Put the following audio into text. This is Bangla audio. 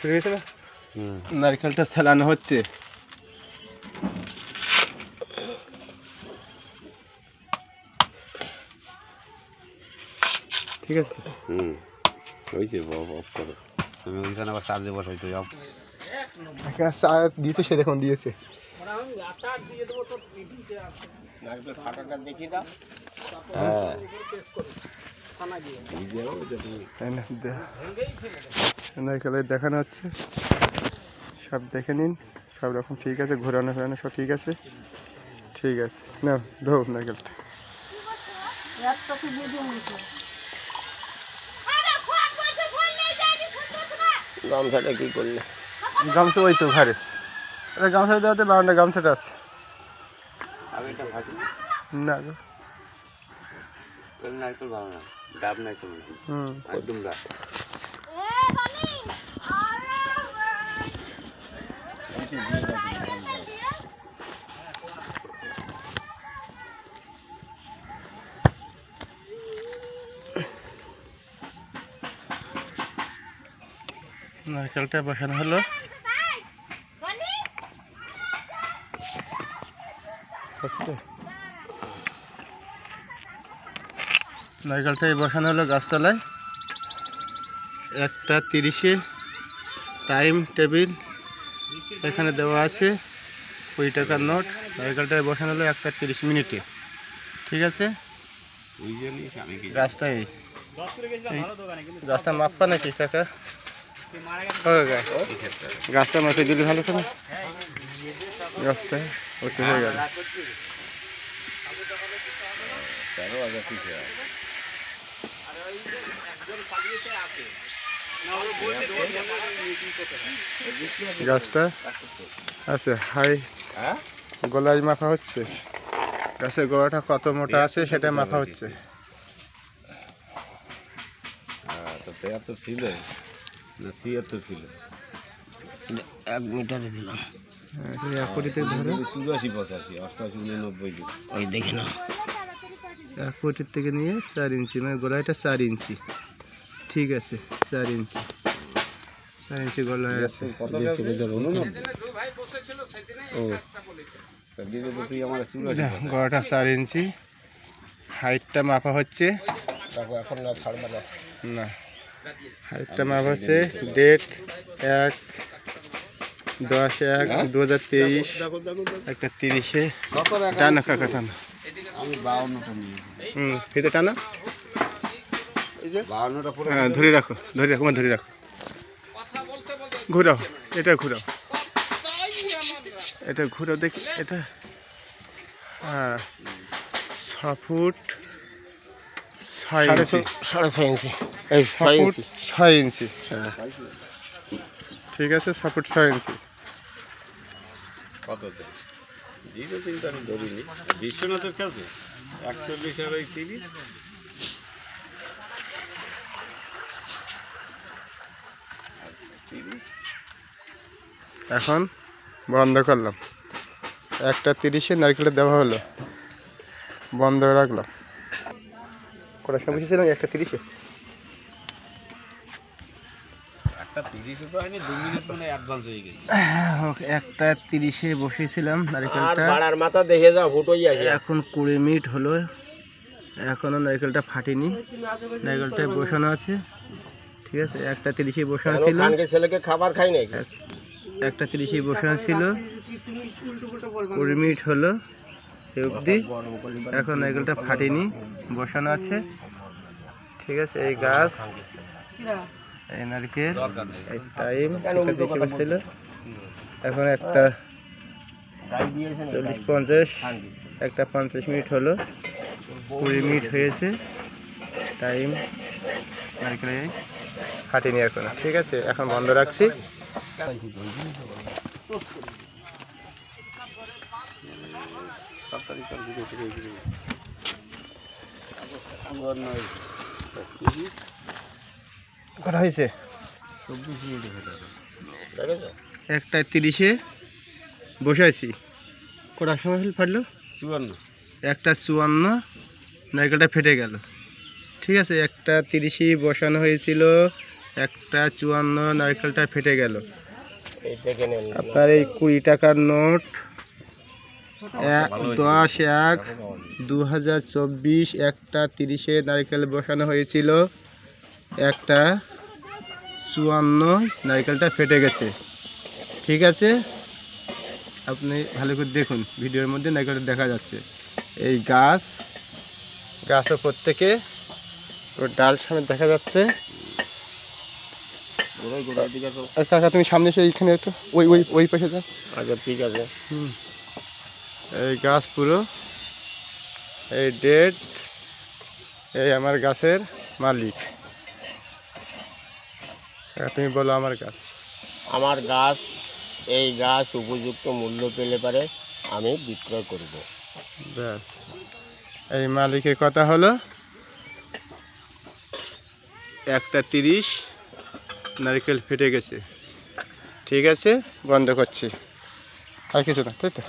শুরু হয়েছে না? নারকেলটা ছালানো হচ্ছে। ঠিক আছে, হয়েছে অফ করো। তুমি ওইখানে আবার চার্জে বসাইছো যাও। দিয়েছে, সে দেখুন দিয়েছে। নারকেলের দেখানো হচ্ছে, সব দেখে নিন, সব রকম ঠিক আছে, ঘোরানো ফেরানো সব ঠিক আছে। ঠিক আছে, না ধো নারকেলটা। গামছাটা কি করলে? গামছা ওই তো ঘরে, গামছা দেওয়াতে বারান্দা গামছাটা আছে। না গো, নারকেল ভালো না, ডাব নারকেল একদম ডাব। নারকেলটা বসানো হলো। নারকেলটাই বসানো হলো গাছতলায়। 1:30 টাইম টেবিল এখানে দেওয়া আছে, 20 টাকার নোট। নারকেলটাই বসানো হলো 1:30 ঠিক আছে। গাছটা এই গাছটা মাপা নাকি কাকা? গাছটা মাপে দিলে ভালো তো না, গাছটা ওকে হয়ে গেল। গাছটা আছে হাই গোলায় মাপা হচ্ছে, গাছের গোড়াটা কত মোটা আছে সেটা মাপা হচ্ছে। ছিল না 76 ছিল, 1 মিটারে দিলাম। 1 কোটিতে ধরো 84 85 88 89 ওই দেখে নাও। 1 কোটির থেকে নিয়ে 4 ইঞ্চি, মানে গোড়াটা 4 ইঞ্চি। ঠিক আছে, 4 ইঞ্চি, 4 ইঞ্চি গোড়ায় আছে। গোড়াটা 4 ইঞ্চি, হাইটটা মাপা হচ্ছে। এখন না ছাড়বে না, না হাইটটা মাপা হচ্ছে। ডেট 1/10/2023, একটা 30-এ টানা কাকা টানা। আমি 52টা নিয়েছি। ফিতে টানা, 52টা পরে হ্যাঁ ধরে রাখো, ধরে রাখো, ধরে রাখো, ঘুরাও, এটা ঘুরাও, এটা ঘুরাও দেখি। এটা হ্যাঁ 6 ফুট 6 ইঞ্চি, 6.5 ইঞ্চি, এই 6 ফুট 6 ইঞ্চি। হ্যাঁ ঠিক আছে, 6 ফুট 6 ইঞ্চি। কততে? জিরো চিন্তা আমি ধরিনি, বিশ্বনাথের কাছে 41 আর ওই 30। এখন বন্ধ করলাম, 1:30-এ নারকেলটা দেওয়া হলো, বন্ধ রাখলাম। কটার সময় বসেছিলাম? 1:30-এ। 1:30 তো হয়নি, 2 মিনিট মানে অ্যাডভান্স হয়ে গেছে। 1:30-এ বসিয়েছিলাম নারকেলটা, পাড়ার মাথা দেখে যাও, ফুটোই আসে। এখন 20 মিনিট হলো, এখনো নারকেলটা ফাটেনি। নারকেলটা বসানো আছে, ঠিক আছে। 1:30-এ বসানো ছিল, ছেলেকে খাবার খাই নাই। 1:30-এ বসানো ছিল, 20 মিনিট হলো এই অবধি, এখন নারকেলটা ফাটেনি, বসানো আছে। ঠিক আছে, এই গাছ, এই নারকেল, এই টাইম ছিল এখন 1:40-50, 1:50 মিনিট হলো, 20 মিনিট হয়েছে টাইম। নারকেল ফাটেনি এখন, ঠিক আছে। এখন বন্ধ রাখছি। কটা হয়েছে? 1:30-এ বসাইছি, কটার সময় ফাটলো? 54। 1:54 নারকেলটা ফেটে গেল। ঠিক আছে, 1:30-এ বসানো হয়েছিল, একটা 54 নারকেলটা ফেটে গেল। এই দেখে নেন আপনার এই 20 টাকার নোট 10/1/2024 একটা 30-এ নারকেল বসানো হয়েছিল, একটা 54 নারকেলটা ফেটে গেছে। ঠিক আছে, আপনি ভালো করে দেখুন, ভিডিওর মধ্যে নারকেলটা দেখা যাচ্ছে। এই গাছও প্রত্যেকে ওর ডাল সামনে দেখা যাচ্ছে। কাকা তুমি সামনে এসে এইখানে একটু ওই ওই ওই পাশে যাও। আচ্ছা ঠিক আছে। এই গাছ পুরো, এই ডেড, এই আমার গাছের মালিক। তুমি বলো আমার গাছ। আমার গাছ, এই গাছ উপযুক্ত মূল্য পেলে পারে আমি বিক্রয় করব। ব্যাস, এই মালিকের কথা হলো একটা 30 নারকেল ফেটে গেছে। ঠিক আছে, বন্ধ করছি, আর কিছু না, তাই তো।